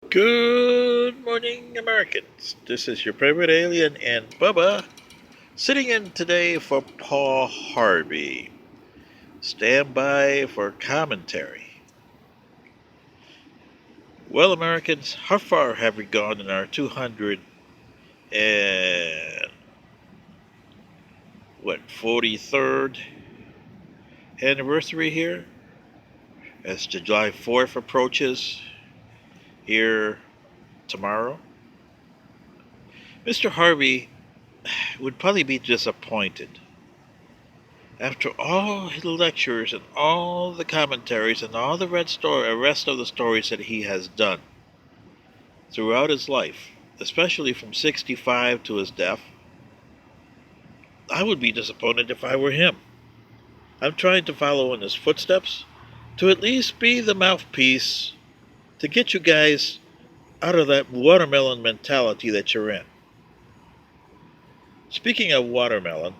Good morning, Americans. This is your favorite alien and Bubba, sitting in today for Paul Harvey. Stand by for commentary. Well, Americans, how far have we gone in our 200 and 43rd anniversary here? As July 4th approaches here tomorrow, Mr. Harvey would probably be disappointed. After all his lectures and all the commentaries and all the rest of the stories that he has done throughout his life, especially from 65 to his death, I would be disappointed if I were him. I'm trying to follow in his footsteps, to at least be the mouthpiece to get you guys out of that watermelon mentality that you're in. Speaking of watermelon,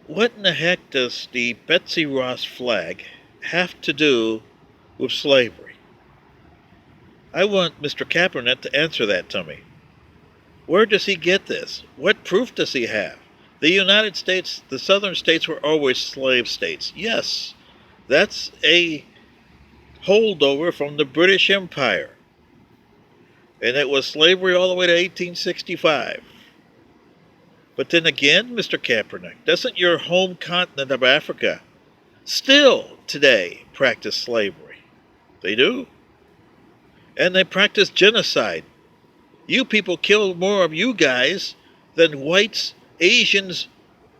what in the heck does the Betsy Ross flag have to do with slavery? I want Mr. Kaepernick to answer that to me. Where does he get this? What proof does he have? The United States, the southern states were always slave states. Yes, that's a holdover from the British Empire. And it was slavery all the way to 1865. But then again, Mr. Kaepernick, doesn't your home continent of Africa still today practice slavery? They do. And they practice genocide. You people kill more of you guys than whites, Asians,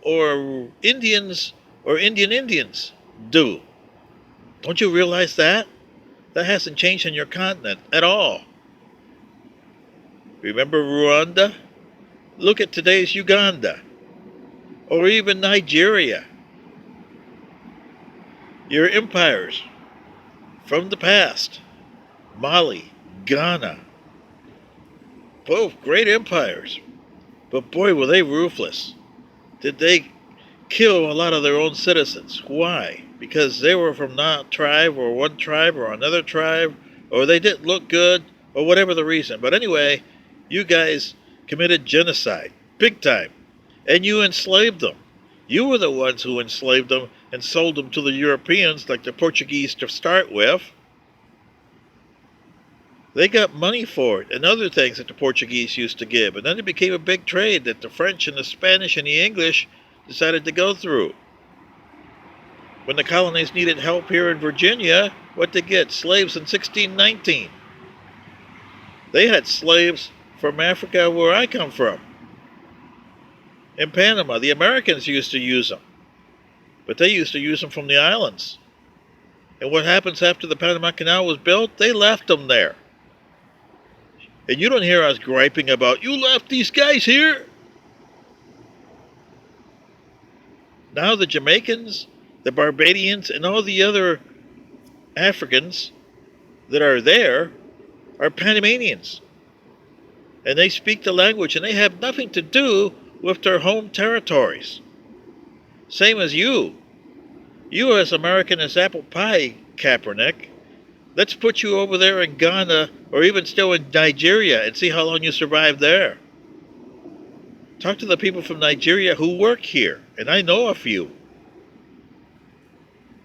or Indians, or Indians do. Don't you realize that? That hasn't changed in your continent at all. Remember Rwanda? Look at today's Uganda. Or even Nigeria. Your empires from the past. Mali, Ghana. Both great empires. But boy, were they ruthless. Did they kill a lot of their own citizens? Why? Because they were from that tribe or one tribe or another tribe, or they didn't look good, or whatever the reason. But anyway, you guys committed genocide, big time, and you enslaved them. You were the ones who enslaved them and sold them to the Europeans, like the Portuguese to start with. They got money for it and other things that the Portuguese used to give. And then it became a big trade that the French and the Spanish and the English decided to go through. When the colonies needed help here in Virginia, what they get? Slaves in 1619. They had slaves from Africa where I come from. In Panama, the Americans used to use them. But they used to use them from the islands. And what happens after the Panama Canal was built? They left them there. And you don't hear us griping about, you left these guys here. Now the Jamaicans, the Barbadians, and all the other Africans that are there are Panamanians. And they speak the language, and they have nothing to do with their home territories. Same as you. You as American as apple pie, Kaepernick. Let's put you over there in Ghana or even still in Nigeria and see how long you survive there. Talk to the people from Nigeria who work here, and I know a few.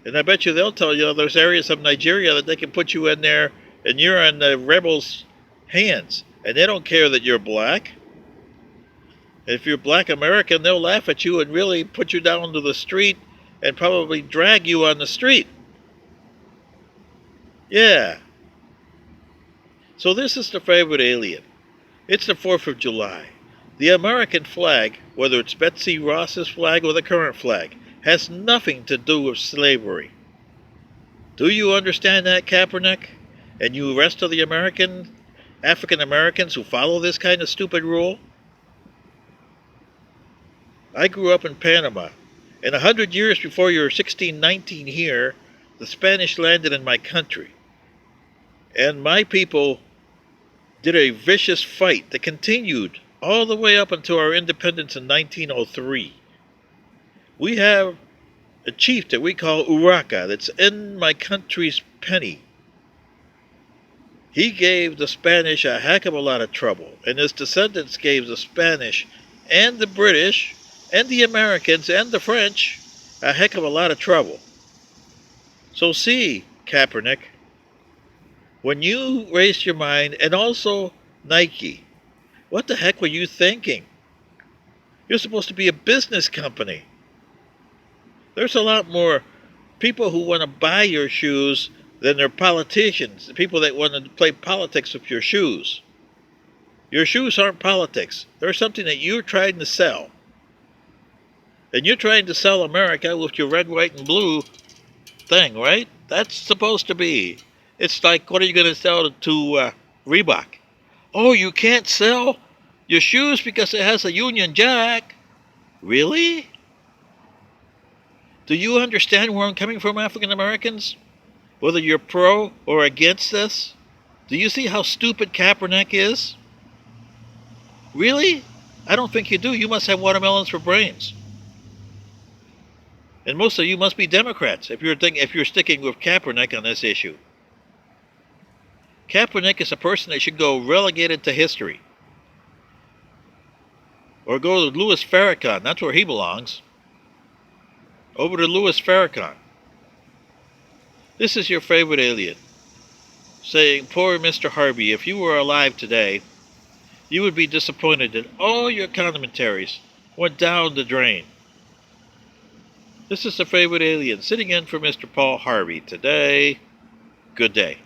And I bet you they'll tell you there's areas of Nigeria that they can put you in there and you're in the rebels' hands. And they don't care that you're black. If you're black American, they'll laugh at you and really put you down to the street and probably drag you on the street. Yeah. So this is the favorite alien. It's the 4th of July. The American flag, whether it's Betsy Ross's flag or the current flag, has nothing to do with slavery. Do you understand that, Kaepernick? And you rest of the African Americans who follow this kind of stupid rule? I grew up in Panama. And 100 years before your 1619 here, the Spanish landed in my country. And my people did a vicious fight that continued all the way up until our independence in 1903. We have a chief that we call Uraka that's in my country's penny. He gave the Spanish a heck of a lot of trouble, and his descendants gave the Spanish and the British and the Americans and the French a heck of a lot of trouble. So see, Kaepernick, when you raised your mind, and also Nike, what the heck were you thinking? You're supposed to be a business company. There's a lot more people who want to buy your shoes than there are politicians, the people that want to play politics with your shoes. Your shoes aren't politics. They're something that you're trying to sell. And you're trying to sell America with your red, white, and blue thing, right? That's supposed to be. It's like, what are you going to sell to Reebok? Oh, you can't sell your shoes because it has a Union Jack. Really? Do you understand where I'm coming from, African Americans? Whether you're pro or against this? Do you see how stupid Kaepernick is? Really? I don't think you do. You must have watermelons for brains. And most of you must be Democrats if you're sticking with Kaepernick on this issue. Kaepernick is a person that should go relegated to history. Or go to Louis Farrakhan. That's where he belongs. Over to Louis Farrakhan. This is your favorite alien, saying, poor Mr. Harvey, if you were alive today, you would be disappointed that all your commentaries went down the drain. This is the favorite alien, sitting in for Mr. Paul Harvey today. Good day.